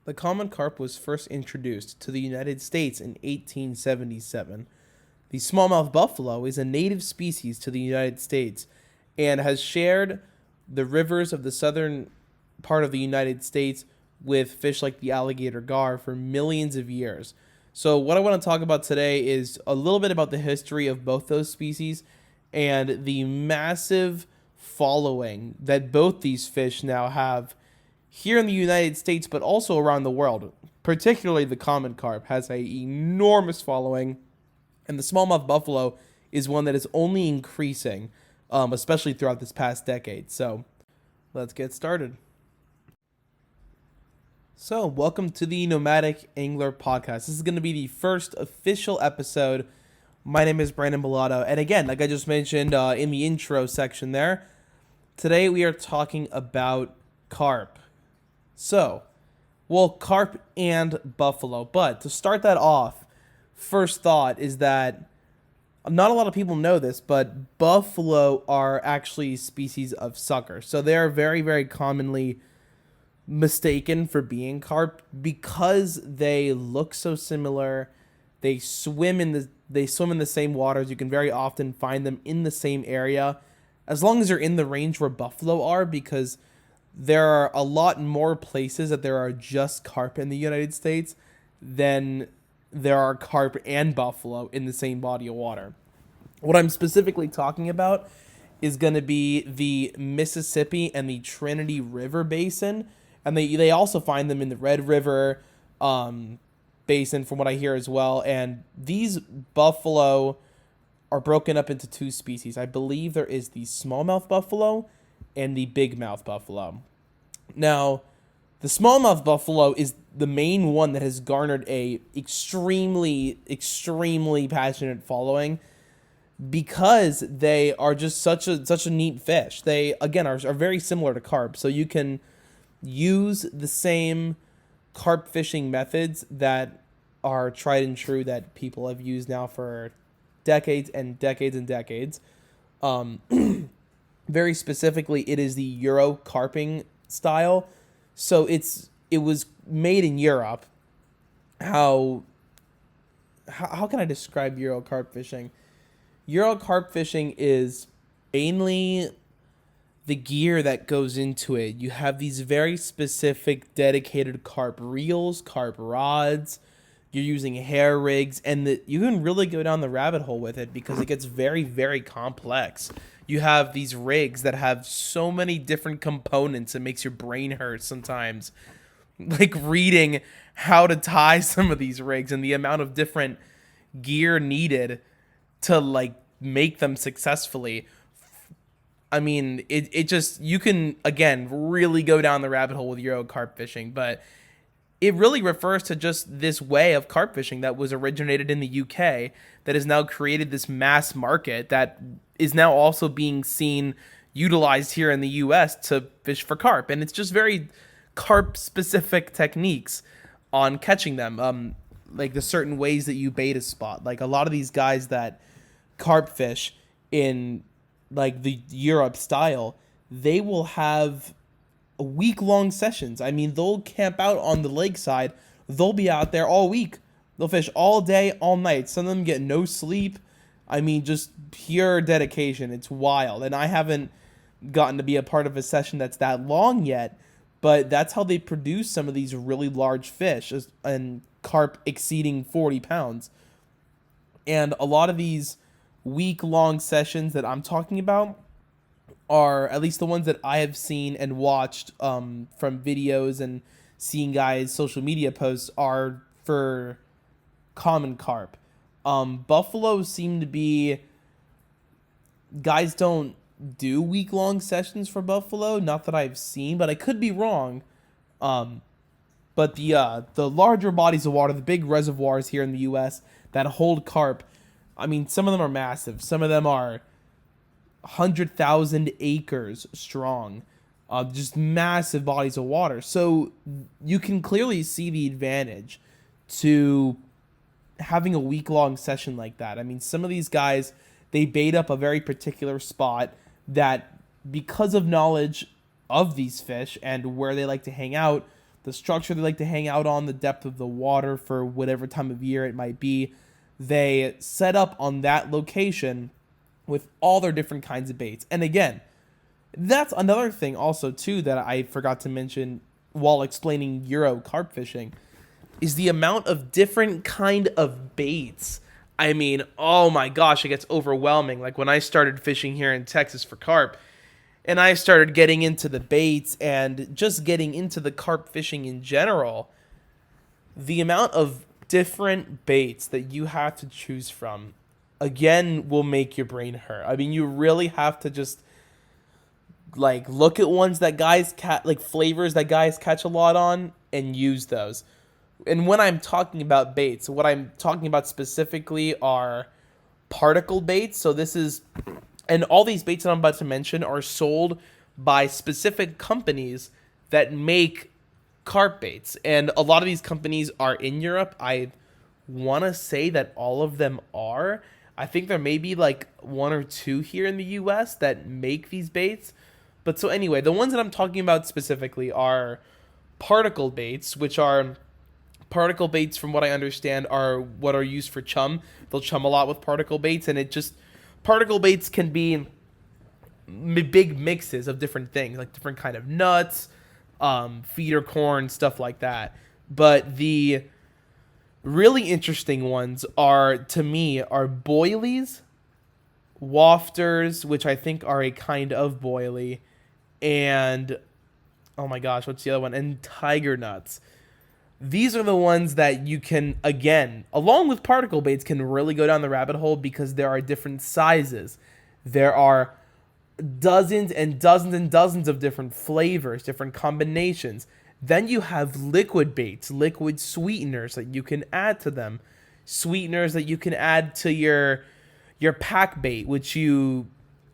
The common carp was first introduced to the United States in 1877. The smallmouth buffalo is a native species to the United States and has shared the rivers of the southern part of the United States with fish like the alligator gar for millions of years. So what I want to talk about today is a little bit about the history of both those species and the massive following that both these fish now have here in the United States, but also around the world. Particularly the common carp has an enormous following, and the smallmouth buffalo is one that is only increasing, especially throughout this past decade. So let's get started. So welcome to the Nomadic Angler Podcast. This is going to be the first official episode. My name is Brandon Bellato, and again, like I just mentioned in the intro section there, today we are talking about carp. So, carp and buffalo. But to start that off, first thought is that not a lot of people know this, but buffalo are actually species of sucker. So they are very, very commonly mistaken for being carp because they look so similar. They swim in the same waters. You can very often find them in the same area, as long as they're in the range where buffalo are, because there are a lot more places that there are just carp in the United States than there are carp and buffalo in the same body of water. What I'm specifically talking about is going to be the Mississippi and the Trinity River Basin, and they also find them in the Red River Basin, from what I hear as well. And these buffalo are broken up into two species. I believe there is the smallmouth buffalo and the bigmouth buffalo. Now, the smallmouth buffalo is the main one that has garnered a extremely passionate following because they are just such a neat fish. They again are very similar to carp, so you can use the same carp fishing methods that are tried and true that people have used now for decades and decades and decades. Very specifically, it is the Euro carping style. So it was made in Europe. How can I describe Euro carp fishing? Euro carp fishing is mainly the gear that goes into it. You have these very specific dedicated carp reels, carp rods. You're using hair rigs, and you can really go down the rabbit hole with it because it gets very, very complex. You have these rigs that have so many different components, it makes your brain hurt sometimes. Like reading how to tie some of these rigs and the amount of different gear needed to make them successfully. I mean, it just, you can, again, really go down the rabbit hole with Euro carp fishing, but it really refers to just this way of carp fishing that was originated in the UK that has now created this mass market that is now also being utilized here in the US to fish for carp. And it's just very carp-specific techniques on catching them, like the certain ways that you bait a spot. Like a lot of these guys that carp fish in like the Europe style, they will have week-long sessions. I mean, they'll camp out on the lakeside. They'll be out there all week. They'll fish all day, all night. Some of them get no sleep. I mean, just pure dedication. It's wild. And I haven't gotten to be a part of a session that's that long yet, but that's how they produce some of these really large fish, and carp exceeding 40 pounds. And a lot of these week-long sessions that I'm talking about are, at least the ones that I have seen and watched from videos and seeing guys' social media posts, are for common carp. Buffalo seem to be, guys don't do week-long sessions for buffalo, not that I've seen, but I could be wrong. But the larger bodies of water, the big reservoirs here in the U.S. that hold carp, I mean, some of them are massive. Some of them are 100,000 acres strong, just massive bodies of water. So you can clearly see the advantage to having a week-long session like that. I mean, some of these guys, they bait up a very particular spot that, because of knowledge of these fish and where they like to hang out, the structure they like to hang out on, the depth of the water for whatever time of year it might be. They set up on that location with all their different kinds of baits. And again, that's another thing also too that I forgot to mention while explaining Euro carp fishing is the amount of different kind of baits. I mean, oh my gosh, it gets overwhelming. Like when I started fishing here in Texas for carp, and I started getting into the baits and just getting into the carp fishing in general, the amount of different baits that you have to choose from, again, will make your brain hurt. I mean, you really have to just like look at ones that guys like flavors that guys catch a lot on and use those. And when I'm talking about baits, what I'm talking about specifically are particle baits. So this is, and all these baits that I'm about to mention are sold by specific companies that make carp baits. And a lot of these companies are in Europe. I want to say that all of them are. I think there may be like one or two here in the US that make these baits. But so anyway, the ones that I'm talking about specifically are particle baits, which are particle baits, from what I understand, are what are used for chum. They'll chum a lot with particle baits, and particle baits can be big mixes of different things, like different kind of nuts, feeder corn, stuff like that. But the really interesting ones to me, are boilies, wafters, which I think are a kind of boilie, and oh my gosh, what's the other one? And tiger nuts. These are the ones that you can, again, along with particle baits, can really go down the rabbit hole because there are different sizes. There are dozens and dozens and dozens of different flavors, different combinations. Then you have liquid baits, liquid sweeteners that you can add to them. Sweeteners that you can add to your pack bait,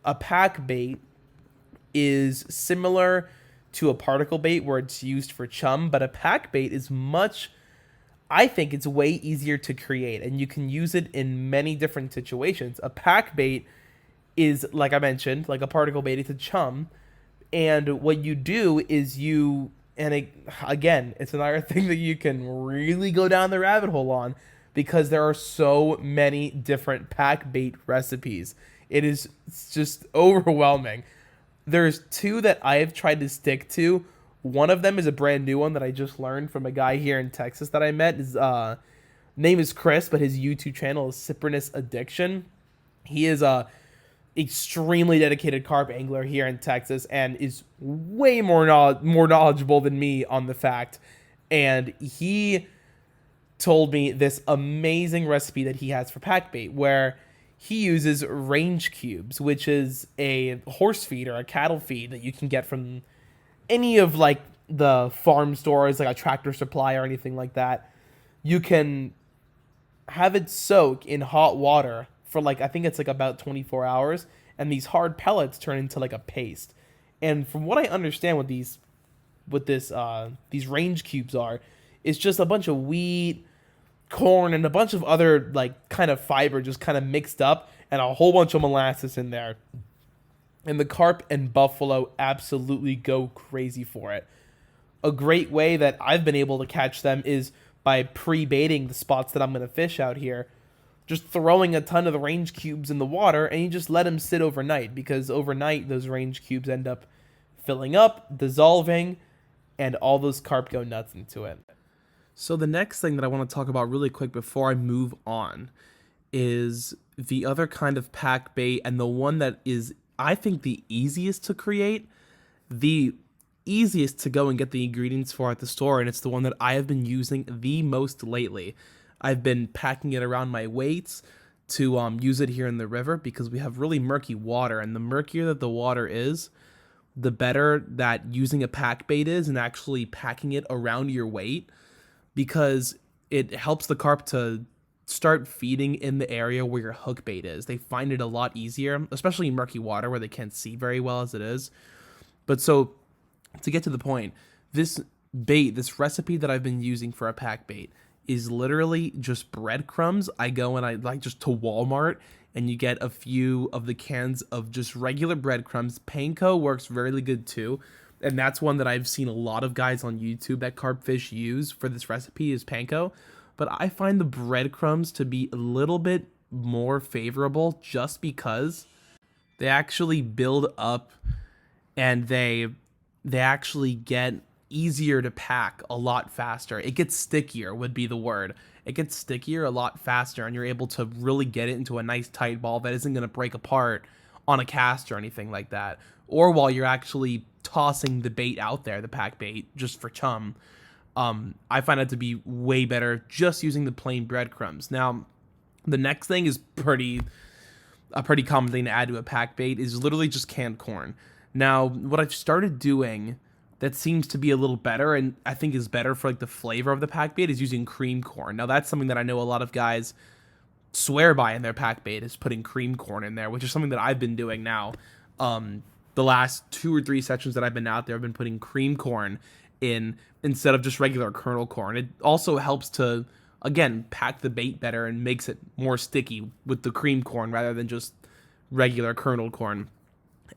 a pack bait is similar to a particle bait where it's used for chum, but a pack bait is I think it's way easier to create, and you can use it in many different situations. A pack bait is, like I mentioned, like a particle bait, it's a chum, and what you do is again, it's another thing that you can really go down the rabbit hole on, because there are so many different pack bait recipes. It's just overwhelming. There's two that I have tried to stick to. One of them is a brand new one that I just learned from a guy here in Texas that I met. His name is Chris, but his YouTube channel is Cyprinus Addiction. He is a extremely dedicated carp angler here in Texas and is way more knowledgeable than me on the fact. And he told me this amazing recipe that he has for pack bait, where he uses range cubes, which is a horse feed or a cattle feed that you can get from any of like the farm stores, like a Tractor Supply or anything like that. You can have it soak in hot water for like, I think it's like about 24 hours, and these hard pellets turn into like a paste. And from what I understand with these range cubes it's just a bunch of wheat, corn, and a bunch of other like kind of fiber just kind of mixed up, and a whole bunch of molasses in there. And the carp and buffalo absolutely go crazy for it. A great way that I've been able to catch them is by pre-baiting the spots that I'm going to fish out here. Just throwing a ton of the range cubes in the water, and you just let them sit overnight, because overnight those range cubes end up filling up, dissolving, and all those carp go nuts into it. So the next thing that I want to talk about really quick before I move on is the other kind of pack bait, and the one that is, I think, the easiest to create, the easiest to go and get the ingredients for at the store, and it's the one that I have been using the most lately. I've been packing it around my weights to use it here in the river, because we have really murky water, and the murkier that the water is, the better that using a pack bait is, and actually packing it around your weight, because it helps the carp to start feeding in the area where your hook bait is. They find it a lot easier, especially in murky water where they can't see very well as it is. But so, to get to the point, this recipe that I've been using for a pack bait is literally just breadcrumbs. I go and I like just to Walmart, and you get a few of the cans of just regular breadcrumbs. Panko works really good too. and that's one that I've seen a lot of guys on YouTube that carp fish use for this recipe, is panko. But I find the breadcrumbs to be a little bit more favorable just because they actually build up, and they actually get easier to pack a lot faster. It gets stickier would be the word. It gets stickier a lot faster, and you're able to really get it into a nice tight ball that isn't going to break apart on a cast or anything like that. Or while you're actually tossing the bait out there, the pack bait, just for chum. I find it to be way better just using the plain breadcrumbs. Now, the next thing is a pretty common thing to add to a pack bait is literally just canned corn. Now, what I've started doing that seems to be a little better, and I think is better for like the flavor of the pack bait, is using cream corn. Now, that's something that I know a lot of guys swear by in their pack bait, is putting cream corn in there, which is something that I've been doing now. The last 2 or 3 sessions that I've been out there, I've been putting cream corn in instead of just regular kernel corn. It also helps to, again, pack the bait better and makes it more sticky with the cream corn rather than just regular kernel corn.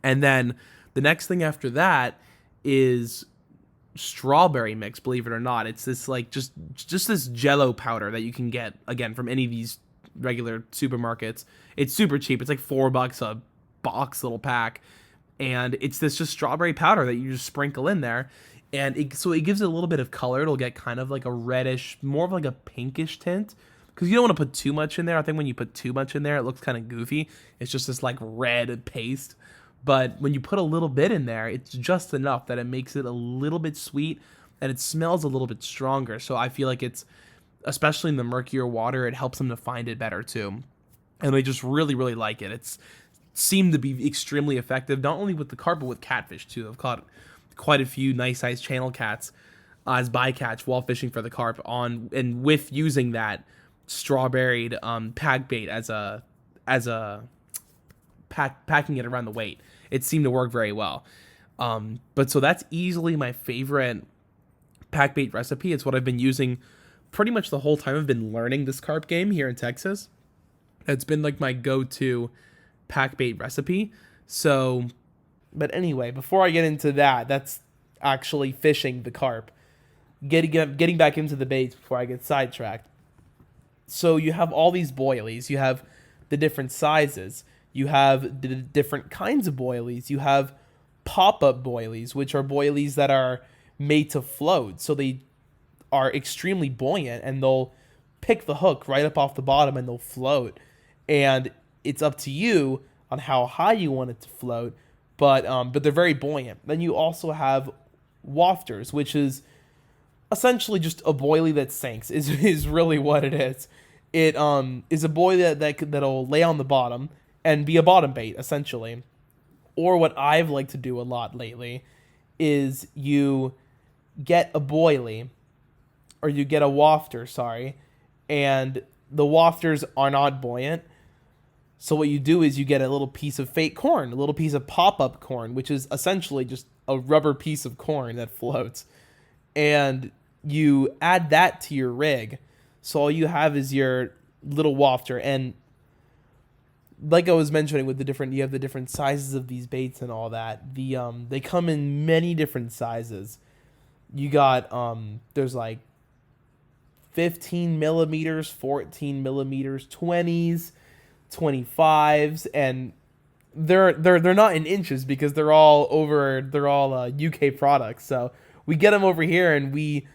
And then the next thing after that is strawberry mix, believe it or not. It's this like just this jello powder that you can get, again, from any of these regular supermarkets. It's super cheap. It's like $4 a box, little pack. And it's this just strawberry powder that you just sprinkle in there. And so it gives it a little bit of color. It'll get kind of like a reddish, more of like a pinkish tint. Because you don't want to put too much in there. I think when you put too much in there, it looks kind of goofy. It's just this like red paste. But when you put a little bit in there, it's just enough that it makes it a little bit sweet. And it smells a little bit stronger. So I feel like it's, especially in the murkier water, it helps them to find it better too. And I just really, really like it. It's seemed to be extremely effective, not only with the carp, but with catfish too. I've caught quite a few nice sized channel cats as bycatch while fishing for the carp and with using that strawberried pack bait as a packing it around the weight. It seemed to work very well. But so that's easily my favorite pack bait recipe. It's what I've been using pretty much the whole time I've been learning this carp game here in Texas. It's been like my go-to pack bait recipe. So, but anyway, before I get into that, that's actually fishing the carp. Getting back into the baits before I get sidetracked. So you have all these boilies. You have the different sizes. You have the different kinds of boilies. You have pop-up boilies, which are boilies that are made to float. So they are extremely buoyant, and they'll pick the hook right up off the bottom and they'll float. And it's up to you on how high you want it to float, but they're very buoyant. Then you also have wafters, which is essentially just a boilie that sinks, is really what it is. It is a boilie that'll lay on the bottom and be a bottom bait, essentially. Or what I've liked to do a lot lately is you get a boilie, or you get a wafter, and the wafters are not buoyant. So what you do is you get a little piece of fake corn, a little piece of pop-up corn, which is essentially just a rubber piece of corn that floats. And you add that to your rig. So all you have is your little wafter. And like I was mentioning with you have the different sizes of these baits and all that. They come in many different sizes. You got, there's like 15 millimeters, 14 millimeters, 20s, 25s, and they're not in inches because they're all UK products. So we get them over here and we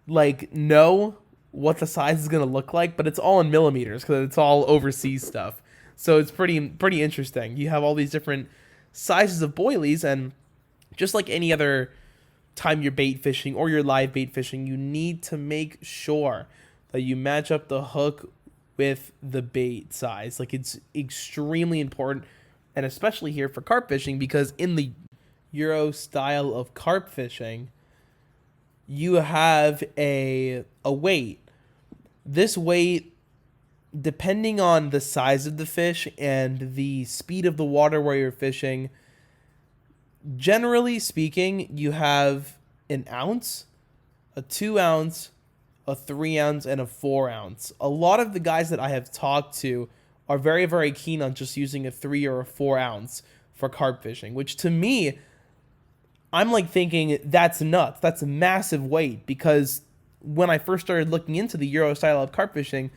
like know what the size is going to look like, but it's all in millimeters because it's all overseas stuff. So it's pretty interesting. You have all these different sizes of boilies, and just like any other time you're bait fishing or you're live bait fishing, you need to make sure that you match up the hook with the bait size. Like, it's extremely important, and especially here for carp fishing, because in the Euro style of carp fishing, you have a weight. This weight, depending on the size of the fish and the speed of the water where you're fishing, generally speaking, you have an ounce, a 2 ounce, a 3 ounce, and a 4 ounce. A lot of the guys that I have talked to are very, very keen on just using a 3 or a 4 ounce for carp fishing, which to me, I'm like thinking that's nuts. That's a massive weight, because when I first started looking into the Euro style of carp fishing,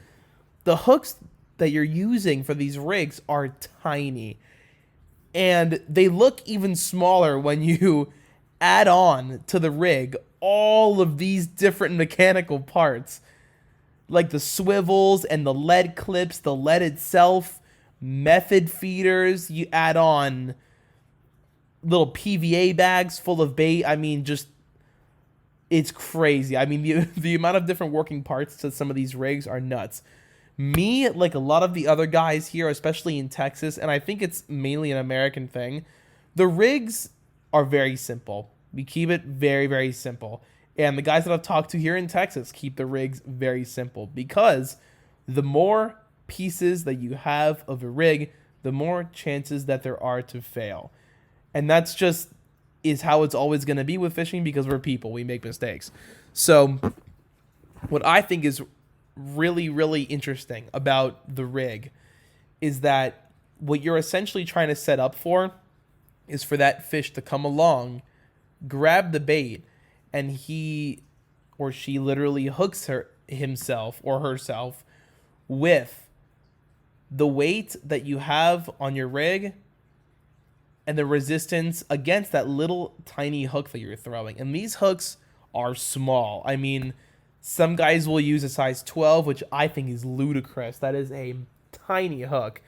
the hooks that you're using for these rigs are tiny. And they look even smaller when you add on to the rig all of these different mechanical parts, like the swivels and the lead clips, the lead itself, method feeders. You add on little PVA bags full of bait. I mean, just, it's crazy. I mean, the amount of different working parts to some of these rigs are nuts. Me, like a lot of the other guys here, especially in Texas, and I think it's mainly an American thing, the rigs are very simple. We keep it very, very simple. And the guys that I've talked to here in Texas keep the rigs very simple, because the more pieces that you have of a rig, the more chances that there are to fail. And that's just is how it's always going to be with fishing, because we're people. We make mistakes. So what I think is really, really interesting about the rig is that what you're essentially trying to set up for is for that fish to come along, grab the bait, and he or she literally hooks himself or herself with the weight that you have on your rig and the resistance against that little tiny hook that you're throwing. And these hooks are small. I mean, some guys will use a size 12, which I think is ludicrous. That is a tiny hook.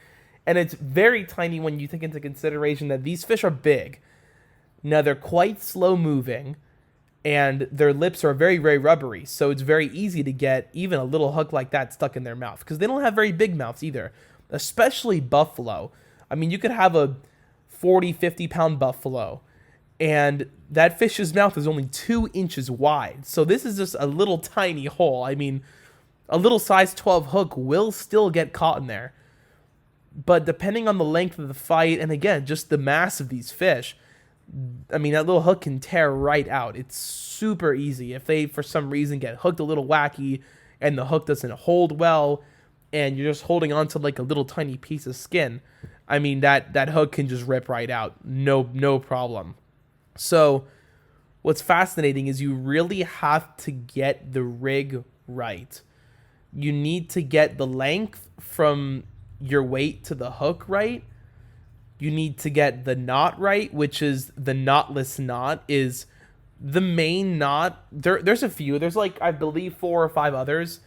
And it's very tiny when you take into consideration that these fish are big. Now, they're quite slow moving, and their lips are very, very rubbery. So it's very easy to get even a little hook like that stuck in their mouth, because they don't have very big mouths either, especially buffalo. I mean, you could have a 40, 50-pound buffalo, and that fish's mouth is only 2 inches wide. So this is just a little tiny hole. I mean, a little size 12 hook will still get caught in there. But depending on the length of the fight, and again, just the mass of these fish, I mean, that little hook can tear right out. It's super easy. If they, for some reason, get hooked a little wacky and the hook doesn't hold well and you're just holding on to like a little tiny piece of skin, I mean, that hook can just rip right out. No problem. So what's fascinating is you really have to get the rig right. You need to get the length from your weight to the hook right. You need to get the knot right, which is the knotless knot is the main knot. There's a few. There's like, I believe 4 or 5 others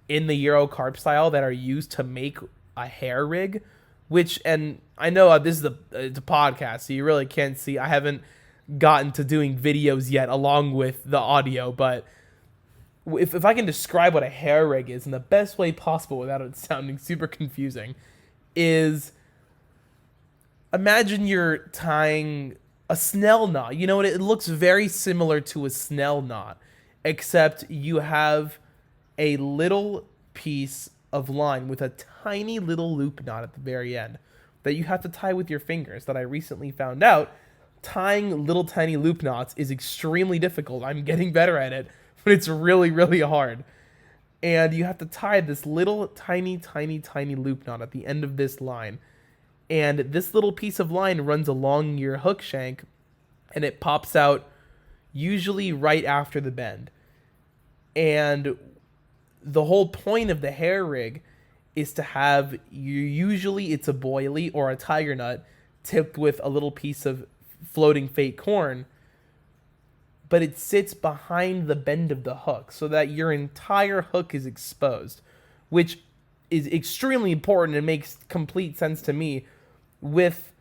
in the Euro carp style that are used to make a hair rig, which, and I know this is it's a podcast, so you really can't see. I haven't gotten to doing videos yet along with the audio, but if I can describe what a hair rig is in the best way possible without it sounding super confusing, is imagine you're tying a snell knot. You know what? It looks very similar to a snell knot, except you have a little piece of line with a tiny little loop knot at the very end that you have to tie with your fingers. That I recently found out tying little tiny loop knots is extremely difficult. I'm getting better at it, but it's really, really hard. And you have to tie this little tiny loop knot at the end of this line. And this little piece of line runs along your hook shank, and it pops out usually right after the bend. And the whole point of the hair rig is to have, usually it's a boilie or a tiger nut tipped with a little piece of floating fake corn, but it sits behind the bend of the hook so that your entire hook is exposed, which is extremely important and makes complete sense to me with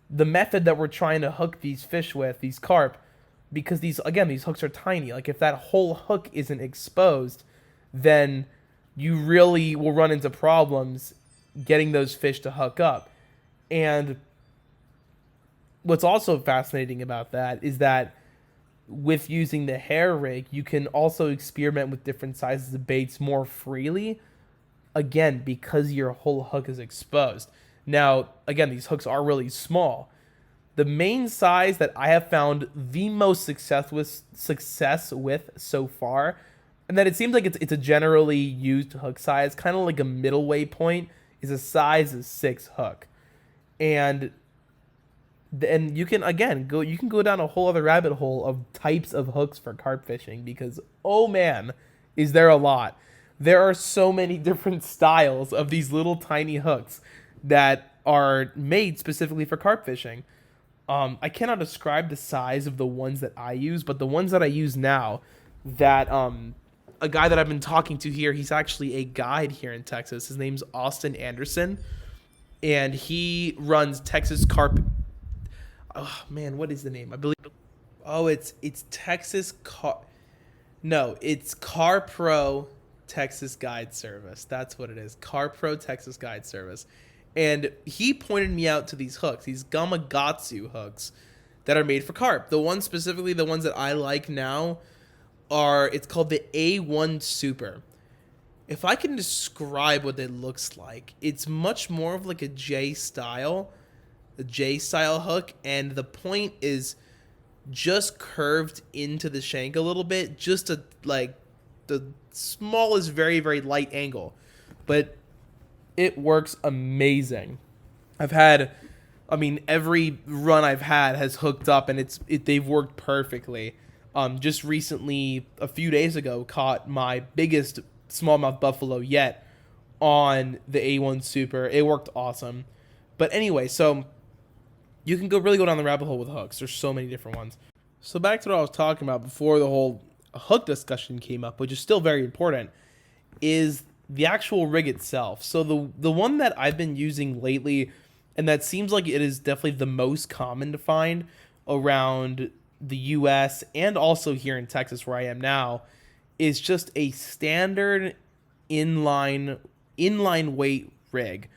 the method that we're trying to hook these fish with, these carp, because these hooks are tiny. Like, if that whole hook isn't exposed, then you really will run into problems getting those fish to hook up. And what's also fascinating about that is that with using the hair rig, you can also experiment with different sizes of baits more freely, again, because your whole hook is exposed. Now, again, these hooks are really small. The main size that I have found the most success with so far, and that it seems like it's a generally used hook size, kind of like a middle way point, is a size of 6 hook. And And you can again go down a whole other rabbit hole of types of hooks for carp fishing because oh man, is there a lot. There are so many different styles of these little tiny hooks that are made specifically for carp fishing. I cannot describe the size of the ones that I use, but the ones that I use now, that a guy that I've been talking to here, he's actually a guide here in Texas. His name's Austin Anderson, and he runs Texas Carp. Oh man, what is the name? I believe. Oh, it's Texas Car. No, it's Car Pro Texas Guide Service. That's what it is. Car Pro Texas Guide Service. And he pointed me out to these hooks, these Gamakatsu hooks that are made for carp. The ones specifically, the ones that I like now it's called the A1 Super. If I can describe what it looks like, it's much more of like a J style hook, and the point is just curved into the shank a little bit, just to like the smallest, very, very light angle. But it works amazing. Every run I've had has hooked up, and they've worked perfectly. Just recently, a few days ago, caught my biggest smallmouth buffalo yet on the A1 Super. It worked awesome. But anyway, so you can really go down the rabbit hole with hooks. There's so many different ones. So back to what I was talking about before the whole hook discussion came up, which is still very important, is the actual rig itself. So the one that I've been using lately, and that seems like it is definitely the most common to find around the US and also here in Texas where I am now, is just a standard inline weight rig,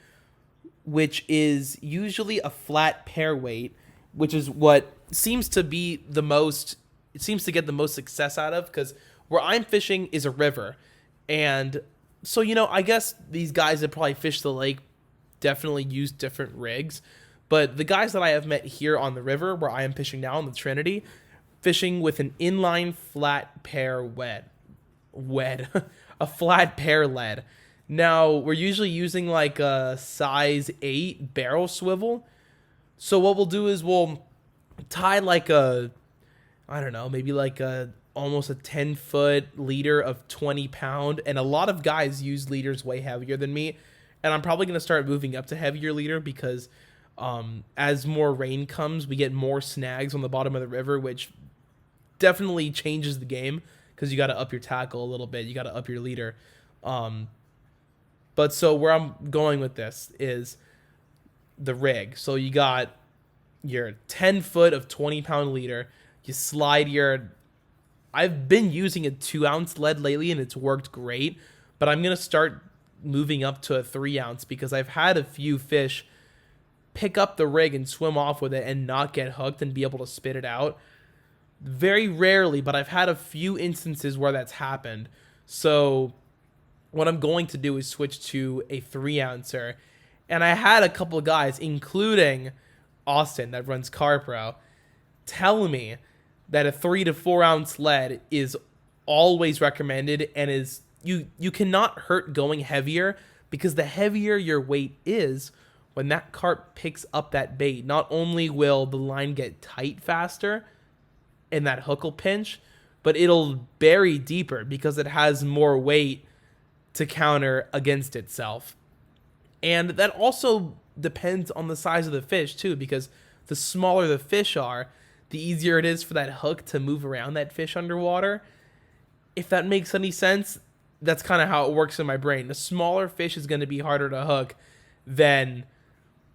which is usually a flat pair weight, which is what seems to get the most success out of, because where I'm fishing is a river. And so, I guess these guys that probably fish the lake definitely use different rigs. But the guys that I have met here on the river, where I am fishing now on the Trinity, fishing with an inline flat pair a flat pair lead. Now, we're usually using like a size 8 barrel swivel. So what we'll do is we'll tie like maybe like almost a 10-foot leader of 20-pound. And a lot of guys use leaders way heavier than me. And I'm probably going to start moving up to heavier leader because as more rain comes, we get more snags on the bottom of the river, which definitely changes the game because you got to up your tackle a little bit. You got to up your leader. But so where I'm going with this is the rig. So you got your 10-foot of 20-pound leader. You slide I've been using a 2-ounce lead lately, and it's worked great. But I'm going to start moving up to a 3-ounce because I've had a few fish pick up the rig and swim off with it and not get hooked and be able to spit it out. Very rarely, but I've had a few instances where that's happened. So what I'm going to do is switch to a 3-ouncer. And I had a couple of guys, including Austin that runs Carpro, tell me that a 3 to 4 ounce lead is always recommended and is you cannot hurt going heavier, because the heavier your weight is, when that carp picks up that bait, not only will the line get tight faster and that hook will pinch, but it'll bury deeper because it has more weight to counter against itself. And that also depends on the size of the fish too, because the smaller the fish are, the easier it is for that hook to move around that fish underwater. If that makes any sense, that's kind of how it works in my brain. The smaller fish is going to be harder to hook than,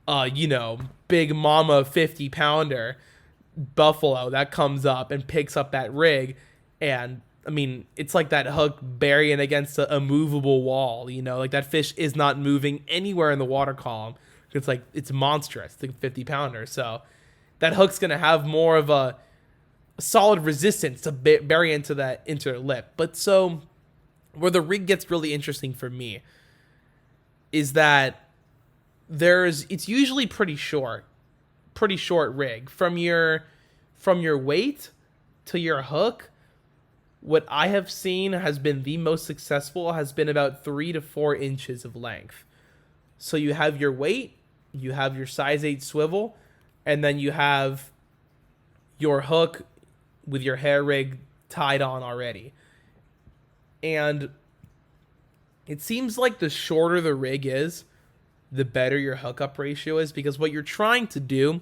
big mama 50-pounder buffalo that comes up and picks up that rig. And, it's like that hook burying against a movable wall, like that fish is not moving anywhere in the water column. It's monstrous, the 50-pounder. So that hook's going to have more of a solid resistance to bury into the lip. But so where the rig gets really interesting for me is that it's usually pretty short rig from your weight to your hook. What I have seen has been the most successful has been about 3 to 4 inches of length. So you have your weight, you have your size 8 swivel, and then you have your hook with your hair rig tied on already. And it seems like the shorter the rig is, the better your hookup ratio is, because what you're trying to do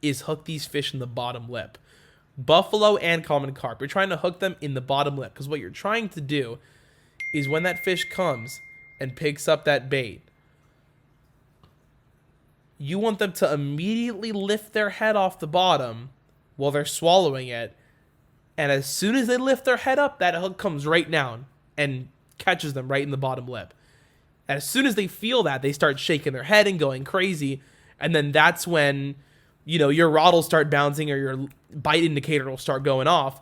is hook these fish in the bottom lip. Buffalo and common carp, you're trying to hook them in the bottom lip, because what you're trying to do is when that fish comes and picks up that bait, you want them to immediately lift their head off the bottom while they're swallowing it. And as soon as they lift their head up, that hook comes right down and catches them right in the bottom lip. And as soon as they feel that, they start shaking their head and going crazy. And then that's when, your rod will start bouncing or your bite indicator will start going off.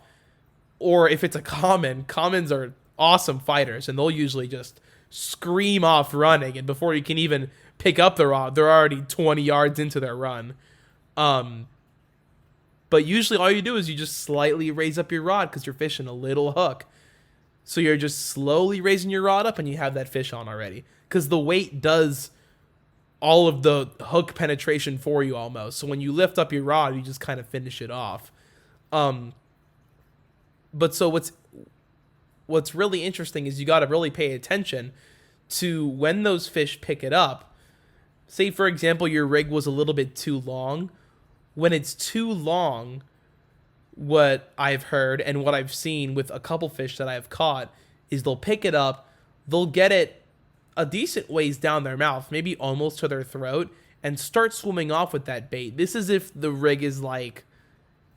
Or if it's a commons are awesome fighters, and they'll usually just scream off running. And before you can even pick up the rod, they're already 20 yards into their run. But usually all you do is you just slightly raise up your rod because you're fishing a little hook. So you're just slowly raising your rod up and you have that fish on already. Because the weight does all of the hook penetration for you almost. So when you lift up your rod, you just kind of finish it off. But so what's really interesting is you got to really pay attention to when those fish pick it up. Say, for example, your rig was a little bit too long. When it's too long, what I've heard and what I've seen with a couple fish that I've caught is they'll pick it up, they'll get it a decent ways down their mouth, maybe almost to their throat, and start swimming off with that bait. This is if the rig is like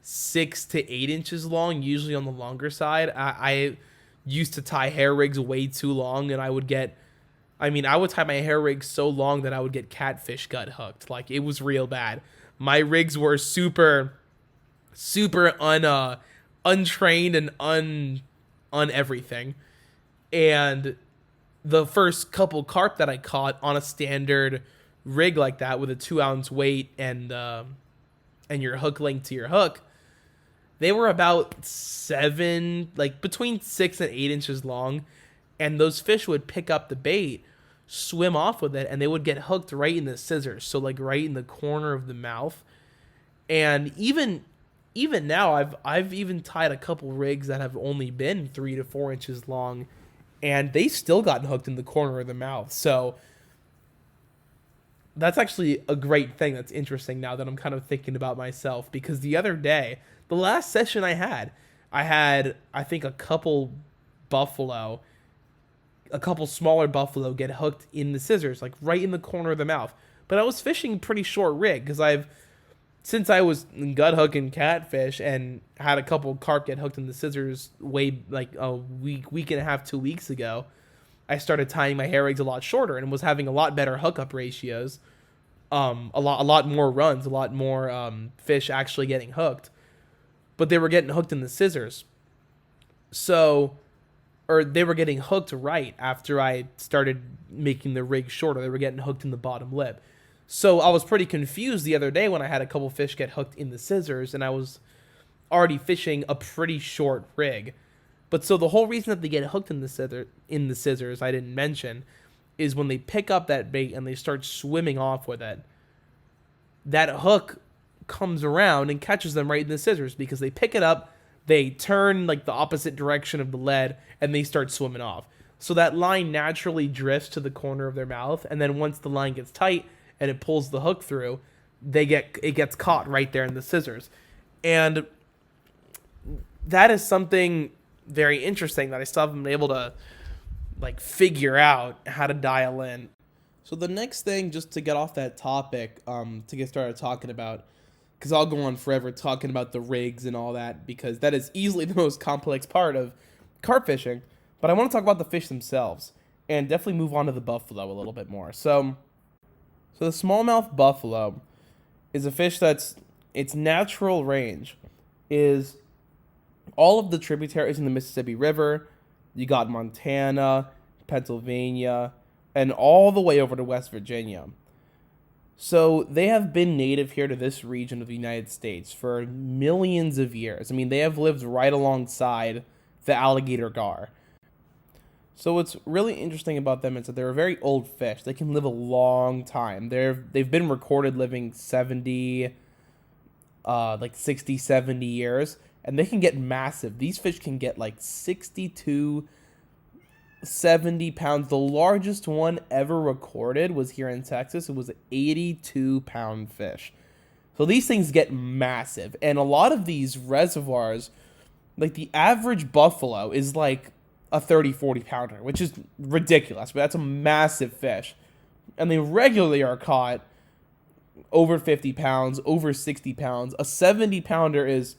6 to 8 inches long, usually on the longer side. I used to tie hair rigs way too long, and I would tie my hair rig so long that I would get catfish gut hooked. Like, it was real bad. My rigs were super untrained and un everything. And the first couple carp that I caught on a standard rig like that with a 2-ounce weight and your hook linked to your hook, they were about between 6 and 8 inches long. And those fish would pick up the bait, swim off with it, and they would get hooked right in the scissors, so like right in the corner of the mouth. And even now, I've even tied a couple rigs that have only been 3 to 4 inches long, and they still gotten hooked in the corner of the mouth. So that's actually a great thing. That's interesting now that I'm kind of thinking about myself, because the other day, the last session I had I think a couple smaller buffalo get hooked in the scissors, like right in the corner of the mouth. But I was fishing pretty short rig because since I was gut hooking catfish and had a couple carp get hooked in the scissors way like a week and a half, 2 weeks ago, I started tying my hair rigs a lot shorter and was having a lot better hookup ratios, a lot more runs, a lot more fish actually getting hooked, but they were getting hooked in the scissors. Or they were getting hooked right after I started making the rig shorter. They were getting hooked in the bottom lip. So I was pretty confused the other day when I had a couple fish get hooked in the scissors, and I was already fishing a pretty short rig. But so the whole reason that they get hooked in the scissors, I didn't mention, is when they pick up that bait and they start swimming off with it, that hook comes around and catches them right in the scissors because they pick it up, they turn like the opposite direction of the lead, and they start swimming off. So that line naturally drifts to the corner of their mouth, and then once the line gets tight and it pulls the hook through, it gets caught right there in the scissors. And that is something very interesting that I still haven't been able to figure out how to dial in. So the next thing, just to get off that topic, to get started talking about, because I'll go on forever talking about the rigs and all that, because that is easily the most complex part of carp fishing. But I want to talk about the fish themselves and definitely move on to the buffalo a little bit more. So the smallmouth buffalo is a fish that's, its natural range is all of the tributaries in the Mississippi River. You got Montana, Pennsylvania, and all the way over to West Virginia. So they have been native here to this region of the United States for millions of years. I mean, they have lived right alongside the alligator gar. So what's really interesting about them is that they're a very old fish. They can live a long time. They've been recorded living 60, 70 years, and they can get massive. These fish can get like 60 to 70 pounds. The largest one ever recorded was here in Texas. It was an 82-pound fish. So these things get massive. And a lot of these reservoirs, like the average buffalo is like a 30, 40 pounder, which is ridiculous, but that's a massive fish. And they regularly are caught over 50 pounds, over 60 pounds. A 70 pounder is,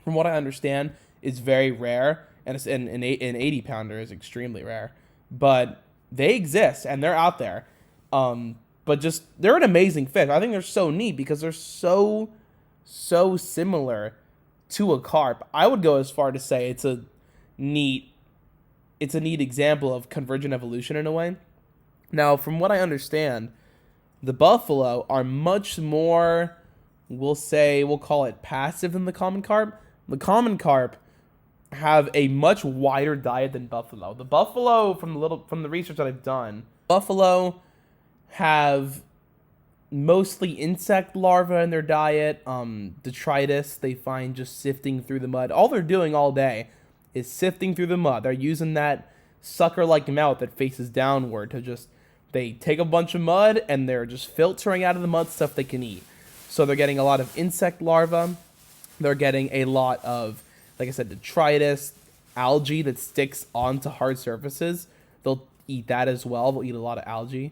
from what I understand, is very rare. And an 80 pounder is extremely rare. But they exist and they're out there. But just, they're an amazing fish. I think they're so neat because they're so similar to a carp. I would go as far to say it's a neat example of convergent evolution in a way. Now, from what I understand, the buffalo are much more, we'll call it passive than the common carp. The common carp have a much wider diet than buffalo. The buffalo, from the research that I've done, buffalo have mostly insect larvae in their diet. Detritus they find just sifting through the mud. All they're doing all day is sifting through the mud. They're using that sucker-like mouth that faces downward to they take a bunch of mud and they're just filtering out of the mud stuff they can eat. So they're getting a lot of insect larvae. They're getting a lot of, like I said, detritus, algae that sticks onto hard surfaces. They'll eat that as well. They'll eat a lot of algae.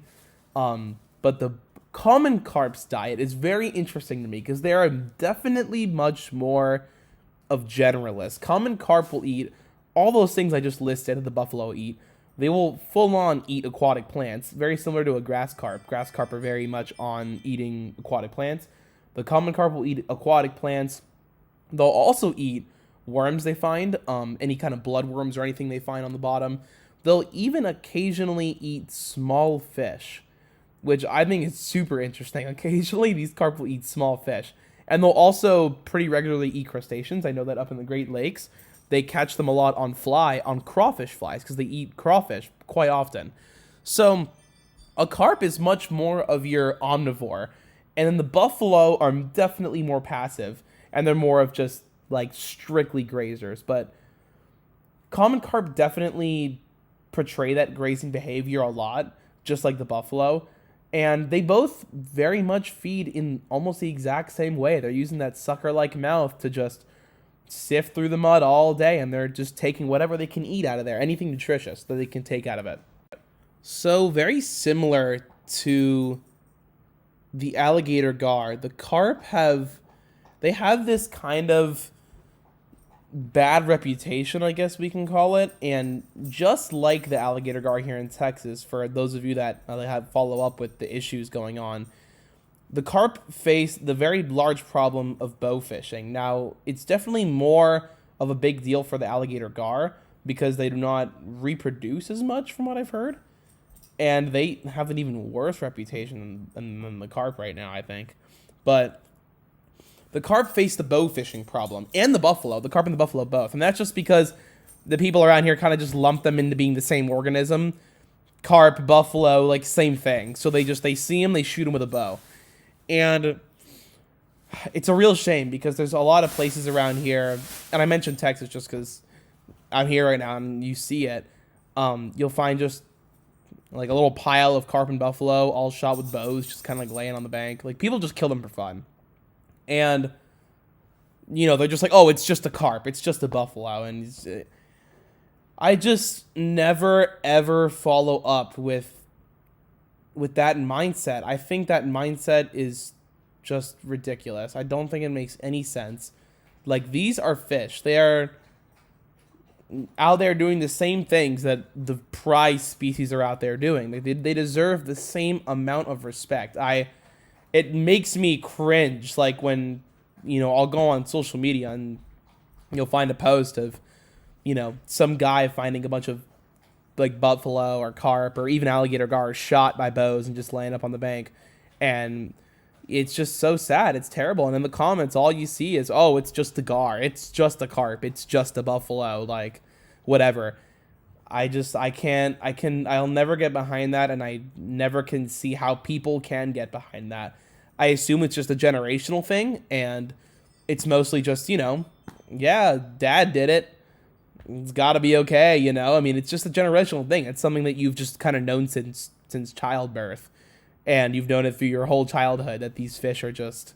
But the common carp's diet is very interesting to me because they are definitely much more of generalists. Common carp will eat all those things I just listed the buffalo eat. They will full on eat aquatic plants, very similar to a grass carp. Grass carp are very much on eating aquatic plants. The common carp will eat aquatic plants. They'll also eat worms they find, any kind of bloodworms or anything they find on the bottom. They'll even occasionally eat small fish, which I think is super interesting. Occasionally, these carp will eat small fish. And they'll also pretty regularly eat crustaceans. I know that up in the Great Lakes, they catch them a lot on crawfish flies, because they eat crawfish quite often. So a carp is much more of your omnivore. And then the buffalo are definitely more passive. And they're more of just like strictly grazers. But common carp definitely portray that grazing behavior a lot, just like the buffalo. And they both very much feed in almost the exact same way. They're using that sucker-like mouth to just sift through the mud all day, and they're just taking whatever they can eat out of there, anything nutritious that they can take out of it. So very similar to the alligator gar, the carp have this kind of bad reputation, I guess we can call it. And just like the alligator gar here in Texas, for those of you that have follow up with the issues going on, the carp face the very large problem of bow fishing. Now, it's definitely more of a big deal for the alligator gar because they do not reproduce as much, from what I've heard. And they have an even worse reputation than the carp right now, I think. But the carp face the bow fishing problem, and the buffalo, the carp and the buffalo both. And that's just because the people around here kind of just lump them into being the same organism. Carp, buffalo, like same thing. So they see them, they shoot them with a bow. And it's a real shame because there's a lot of places around here, and I mentioned Texas just because I'm here right now and you see it. You'll find just like a little pile of carp and buffalo all shot with bows, just kind of like laying on the bank. Like, people just kill them for fun. And, you know, they're just like, oh, it's just a carp. It's just a buffalo. And I just never, ever follow up with that mindset. I think that mindset is just ridiculous. I don't think it makes any sense. Like, these are fish. They are out there doing the same things that the prize species are out there doing. They deserve the same amount of respect. It makes me cringe, like when, you know, I'll go on social media and you'll find a post of, you know, some guy finding a bunch of like buffalo or carp or even alligator gar shot by bows and just laying up on the bank. And it's just so sad. It's terrible. And in the comments, all you see is, oh, it's just a gar. It's just a carp. It's just a buffalo. Like, whatever. I'll never get behind that, and I never can see how people can get behind that. I assume it's just a generational thing, and it's mostly just, yeah, dad did it. It's got to be okay, I mean, it's just a generational thing. It's something that you've just kind of known since childbirth, and you've known it through your whole childhood that these fish are just,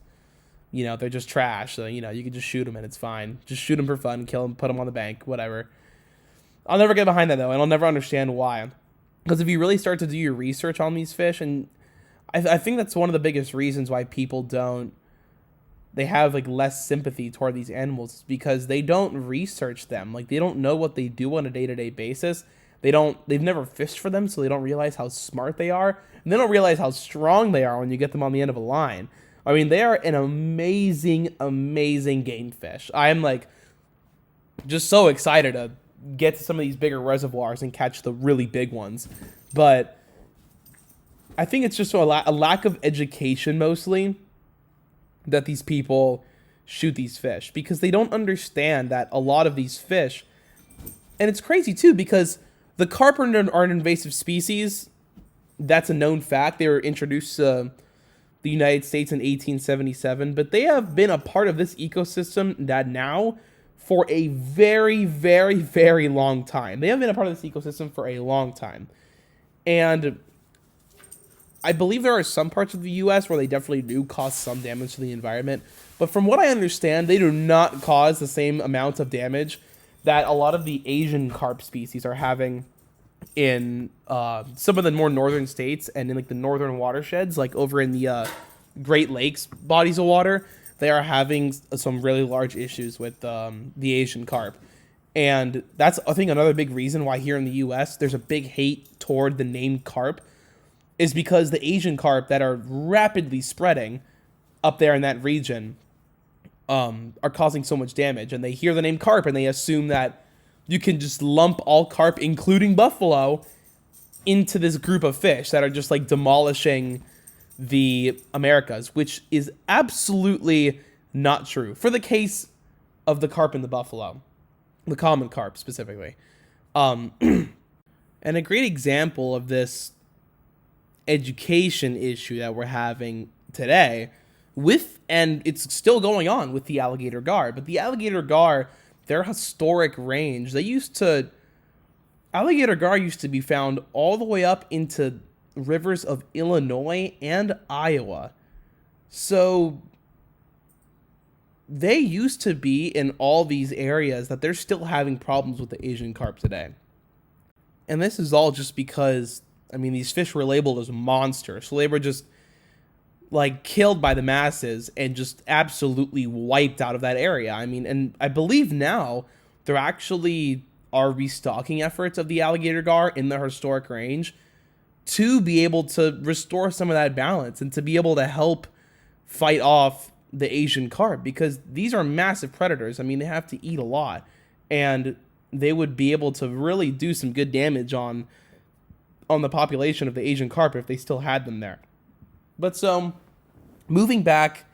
they're just trash. So, you can just shoot them and it's fine. Just shoot them for fun, kill them, put them on the bank, whatever. I'll never get behind that, though, and I'll never understand why. Because if you really start to do your research on these fish, and I think that's one of the biggest reasons why people they have like less sympathy toward these animals, because they don't research them. Like, they don't know what they do on a day-to-day basis. They've never fished for them, so they don't realize how smart they are. And they don't realize how strong they are when you get them on the end of a line. I mean, they are an amazing, amazing game fish. I am like just so excited to get to some of these bigger reservoirs and catch the really big ones. But I think it's just a lack of education mostly that these people shoot these fish, because they don't understand that a lot of these fish, and it's crazy too, because the carp are an invasive species. That's a known fact. They were introduced to the United States in 1877, but they have been a part of this ecosystem now for a very, very, very long time. They have been a part of this ecosystem for a long time. And I believe there are some parts of the U.S. where they definitely do cause some damage to the environment. But from what I understand, they do not cause the same amount of damage that a lot of the Asian carp species are having in some of the more northern states and in like the northern watersheds, like over in the Great Lakes bodies of water. They are having some really large issues with the Asian carp. And that's, I think, another big reason why here in the U.S. there's a big hate toward the name carp, is because the Asian carp that are rapidly spreading up there in that region are causing so much damage. And they hear the name carp and they assume that you can just lump all carp, including buffalo, into this group of fish that are just like demolishing the Americas, which is absolutely not true for the case of the carp and the buffalo, the common carp specifically. And a great example of this education issue that we're having today and it's still going on with the alligator gar, but the alligator gar, their historic range, alligator gar used to be found all the way up into rivers of Illinois and Iowa. So they used to be in all these areas that they're still having problems with the Asian carp today. And this is all just because, I mean, these fish were labeled as monsters. So they were just like killed by the masses and just absolutely wiped out of that area. I mean, and I believe now there actually are restocking efforts of the alligator gar in the historic range to be able to restore some of that balance and to be able to help fight off the Asian carp, because these are massive predators. I mean, they have to eat a lot, and they would be able to really do some good damage on the population of the Asian carp if they still had them there. But so, moving back,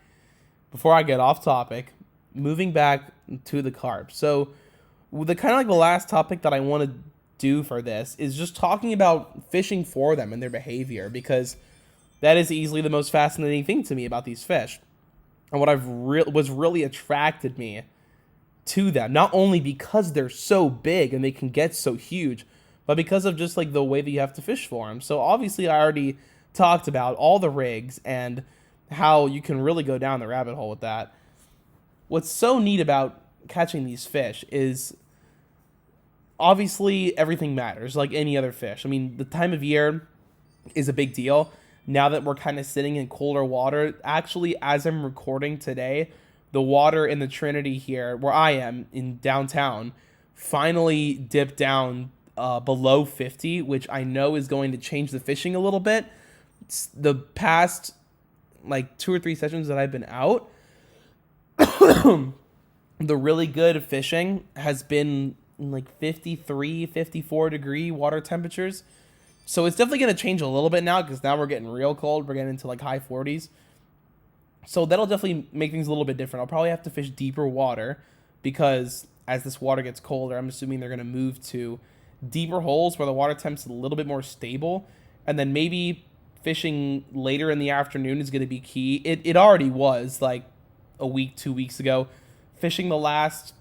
before I get off topic, moving back to the carp. So, the kind of like the last topic that I want to do for this is just talking about fishing for them and their behavior, because that is easily the most fascinating thing to me about these fish. And what was really attracted me to them, not only because they're so big and they can get so huge, but because of just like the way that you have to fish for them. So obviously I already talked about all the rigs and how you can really go down the rabbit hole with that. What's so neat about catching these fish is obviously everything matters, like any other fish. I mean, the time of year is a big deal. Now that we're kind of sitting in colder water, actually, as I'm recording today, the water in the Trinity here, where I am in downtown, finally dipped down below 50, which I know is going to change the fishing a little bit. The past like 2 or 3 sessions that I've been out, the really good fishing has been like 53, 54 degree water temperatures. So it's definitely going to change a little bit now, because now we're getting real cold. We're getting into like high 40s. So that'll definitely make things a little bit different. I'll probably have to fish deeper water, because as this water gets colder, I'm assuming they're going to move to deeper holes where the water temp's a little bit more stable, and then maybe fishing later in the afternoon is going to be key. It already was like a week, 2 weeks ago. Fishing the last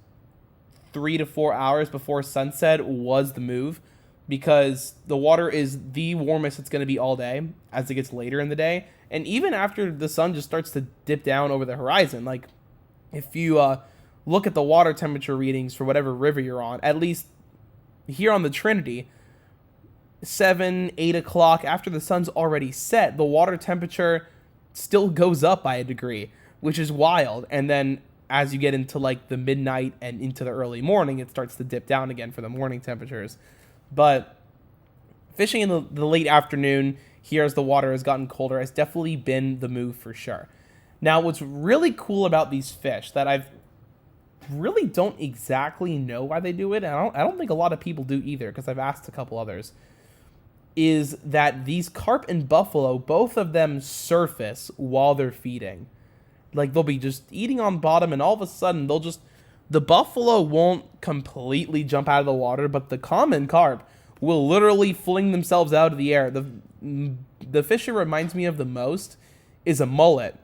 3 to 4 hours before sunset was the move, because the water is the warmest it's going to be all day as it gets later in the day. And even after the sun just starts to dip down over the horizon, like if you look at the water temperature readings for whatever river you're on, at least here on the Trinity, 7, 8 o'clock, after the sun's already set, the water temperature still goes up by a degree, which is wild. And then as you get into like the midnight and into the early morning, it starts to dip down again for the morning temperatures. But fishing in the late afternoon, here as the water has gotten colder, has definitely been the move for sure. Now, what's really cool about these fish that I've really don't exactly know why they do it, and I don't think a lot of people do either, because I've asked a couple others, is that these carp and buffalo, both of them surface while they're feeding. Like, they'll be just eating on bottom, and all of a sudden, the buffalo won't completely jump out of the water, but the common carp will literally fling themselves out of the air. The fish it reminds me of the most is a mullet.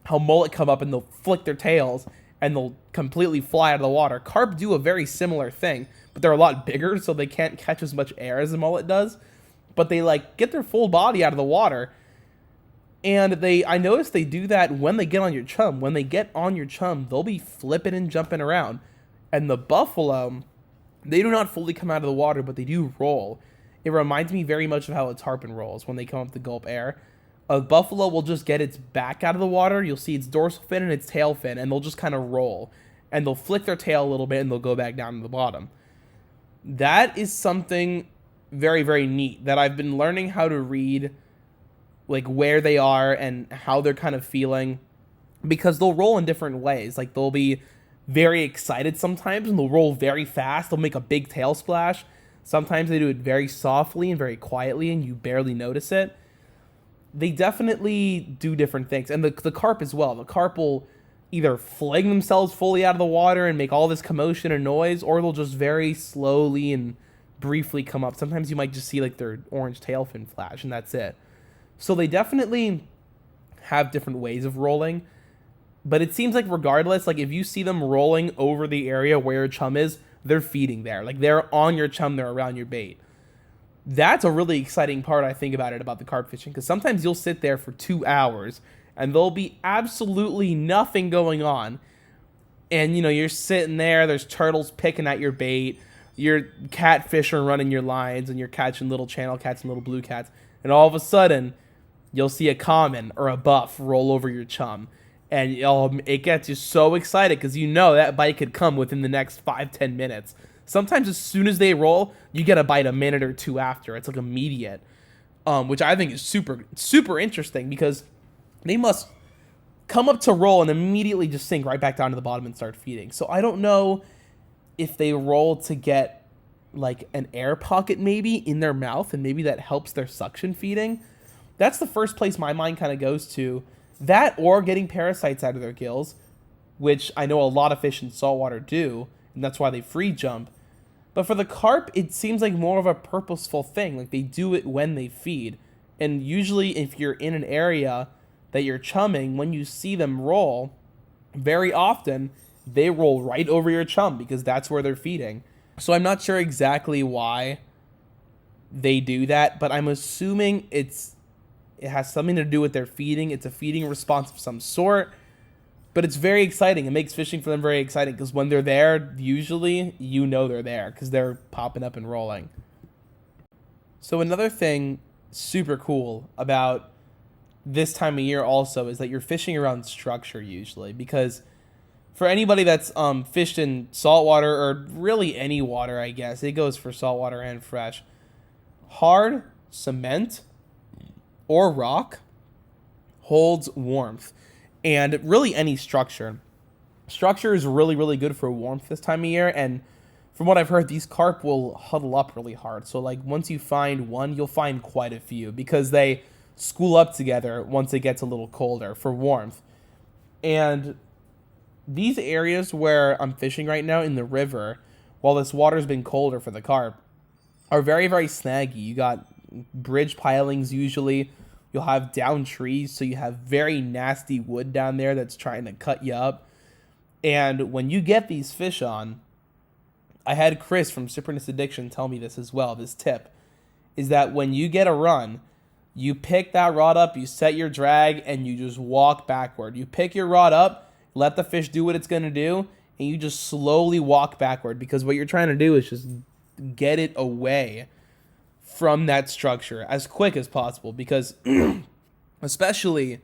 How mullet come up and they'll flick their tails and they'll completely fly out of the water. Carp do a very similar thing, but they're a lot bigger, so they can't catch as much air as a mullet does. But they like get their full body out of the water. And I noticed they do that when they get on your chum. When they get on your chum, they'll be flipping and jumping around. And the buffalo, they do not fully come out of the water, but they do roll. It reminds me very much of how a tarpon rolls when they come up to gulp air. A buffalo will just get its back out of the water. You'll see its dorsal fin and its tail fin, and they'll just kind of roll. And they'll flick their tail a little bit, and they'll go back down to the bottom. That is something very, very neat that I've been learning how to read, like where they are and how they're kind of feeling, because they'll roll in different ways. Like they'll be very excited sometimes and they'll roll very fast. They'll make a big tail splash. Sometimes they do it very softly and very quietly and you barely notice it. They definitely do different things. And the carp as well. The carp will either fling themselves fully out of the water and make all this commotion and noise, or they'll just very slowly and briefly come up. Sometimes you might just see like their orange tail fin flash and that's it. So they definitely have different ways of rolling, but it seems like regardless, like if you see them rolling over the area where your chum is, they're feeding there. Like they're on your chum, they're around your bait. That's a really exciting part I think about the carp fishing, because sometimes you'll sit there for 2 hours and there'll be absolutely nothing going on. And you're sitting there, there's turtles picking at your bait, your catfish are running your lines, and you're catching little channel cats and little blue cats, and all of a sudden you'll see a common or a buff roll over your chum, and it gets you so excited because that bite could come within the next 5-10 minutes. Sometimes as soon as they roll, you get a bite a minute or two after. It's like immediate, which I think is super, super interesting, because they must come up to roll and immediately just sink right back down to the bottom and start feeding. So I don't know if they roll to get like an air pocket maybe in their mouth, and maybe that helps their suction feeding. That's the first place my mind kind of goes to. That or getting parasites out of their gills, which I know a lot of fish in saltwater do, and that's why they free jump. But for the carp, it seems like more of a purposeful thing. Like they do it when they feed. And usually if you're in an area that you're chumming, when you see them roll, very often they roll right over your chum because that's where they're feeding. So I'm not sure exactly why they do that, but I'm assuming it has something to do with their feeding. It's a feeding response of some sort, but it's very exciting. It makes fishing for them very exciting because when they're there, usually they're there because they're popping up and rolling. So another thing super cool about this time of year also is that you're fishing around structure usually, because for anybody that's fished in saltwater, or really any water, I guess, it goes for saltwater and fresh, hard cement or rock holds warmth. And really any structure. Structure is really, really good for warmth this time of year, and from what I've heard, these carp will huddle up really hard. So like once you find one, you'll find quite a few, because they school up together once it gets a little colder for warmth. And these areas where I'm fishing right now in the river, while this water's been colder for the carp, are very, very snaggy. You got bridge pilings usually. You'll have down trees, so you have very nasty wood down there that's trying to cut you up. And when you get these fish on, I had Chris from Synchronous Addiction tell me this as well, this tip, is that when you get a run, you pick that rod up, you set your drag, and you just walk backward. You pick your rod up, let the fish do what it's going to do, and you just slowly walk backward, because what you're trying to do is just get it away from that structure as quick as possible, because especially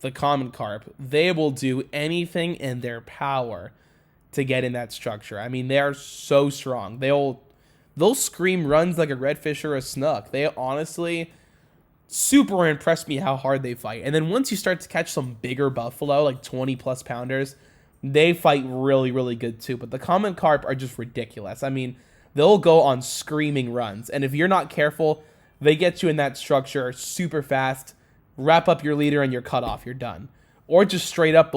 the common carp, they will do anything in their power to get in that structure. I mean, they are so strong. They'll scream runs like a redfish or a snook. They honestly super impressed me how hard they fight. And then once you start to catch some bigger buffalo, like 20 plus pounders, they fight really, really good too. But the common carp are just ridiculous. I mean, they'll go on screaming runs. And if you're not careful, they get you in that structure super fast, wrap up your leader, and you're cut off. You're done. Or just straight up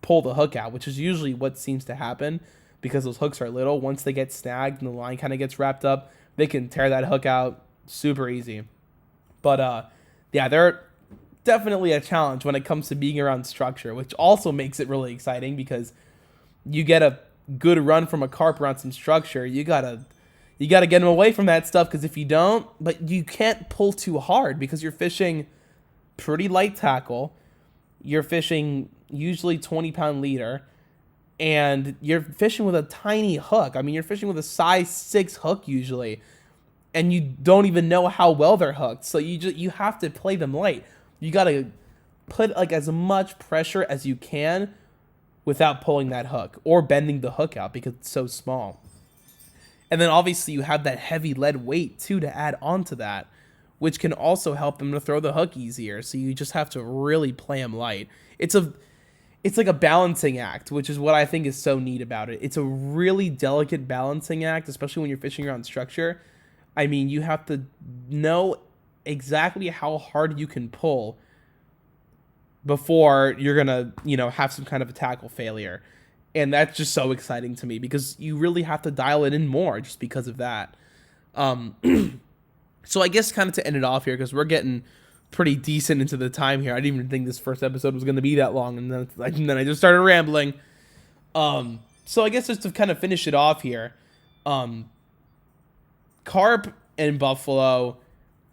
pull the hook out, which is usually what seems to happen because those hooks are little. Once they get snagged and the line kind of gets wrapped up, they can tear that hook out super easy. But yeah, they're definitely a challenge when it comes to being around structure, which also makes it really exciting because you get a good run from a carp around some structure. You gotta get them away from that stuff, because if you don't, but you can't pull too hard because you're fishing pretty light tackle. You're fishing usually 20-pound leader, and you're fishing with a tiny hook. I mean, you're fishing with a size 6 hook usually, and you don't even know how well they're hooked. So you have to play them light. You got to put like as much pressure as you can without pulling that hook or bending the hook out because it's so small. And then obviously you have that heavy lead weight too to add onto that, which can also help them to throw the hook easier. So you just have to really play them light. It's like a balancing act, which is what I think is so neat about it. It's a really delicate balancing act, especially when you're fishing around structure. I mean, you have to know exactly how hard you can pull before you're going to, have some kind of a tackle failure. And that's just so exciting to me because you really have to dial it in more just because of that. So I guess kind of to end it off here, because we're getting pretty decent into the time here. I didn't even think this first episode was going to be that long, and then I just started rambling. So I guess just to kind of finish it off here, carp and buffalo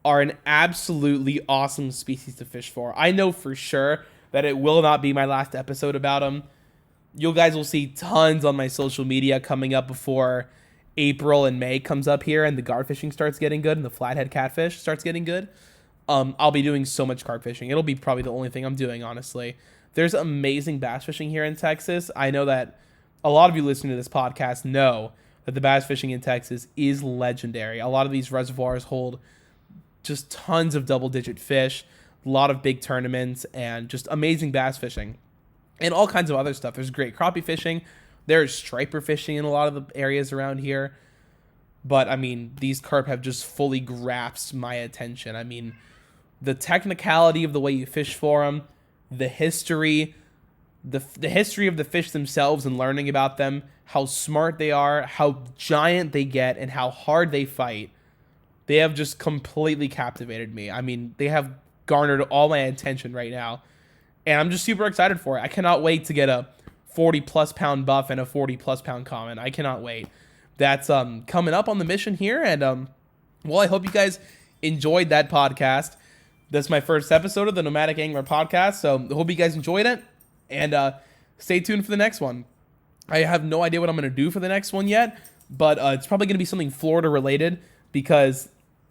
are an absolutely awesome species to fish for. I know for sure that it will not be my last episode about them. You guys will see tons on my social media coming up before April and May comes up here and the gar fishing starts getting good and the flathead catfish starts getting good. I'll be doing so much carp fishing. It'll be probably the only thing I'm doing, honestly. There's amazing bass fishing here in Texas. I know that a lot of you listening to this podcast know that the bass fishing in Texas is legendary. A lot of these reservoirs hold just tons of double-digit fish, a lot of big tournaments, and just amazing bass fishing. And all kinds of other stuff. There's great crappie fishing. There's striper fishing in a lot of the areas around here. But, I mean, these carp have just fully grasped my attention. I mean, the technicality of the way you fish for them, the history, the history of the fish themselves and learning about them, how smart they are, how giant they get, and how hard they fight, they have just completely captivated me. I mean, they have garnered all my attention right now. And I'm just super excited for it. I cannot wait to get a 40-plus pound buff and a 40-plus pound common. I cannot wait. That's coming up on the mission here. And, well, I hope you guys enjoyed that podcast. That's my first episode of the Nomadic Angler Podcast. So I hope you guys enjoyed it. And stay tuned for the next one. I have no idea what I'm going to do for the next one yet. But it's probably going to be something Florida related because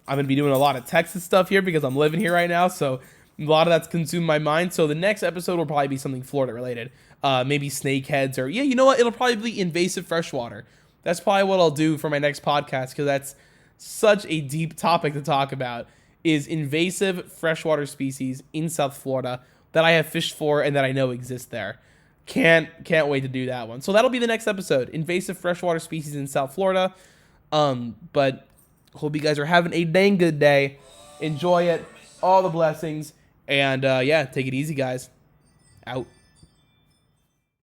I'm going to be doing a lot of Texas stuff here because I'm living here right now. So a lot of that's consumed my mind. So the next episode will probably be something Florida related. Maybe snakeheads or, yeah, you know what? It'll probably be invasive freshwater. That's probably what I'll do for my next podcast because that's such a deep topic to talk about, is invasive freshwater species in South Florida that I have fished for and that I know exist there. Can't wait to do that one. So that'll be the next episode, invasive freshwater species in South Florida. But hope you guys are having a dang good day. Enjoy it. All the blessings. And, yeah, take it easy, guys. Out.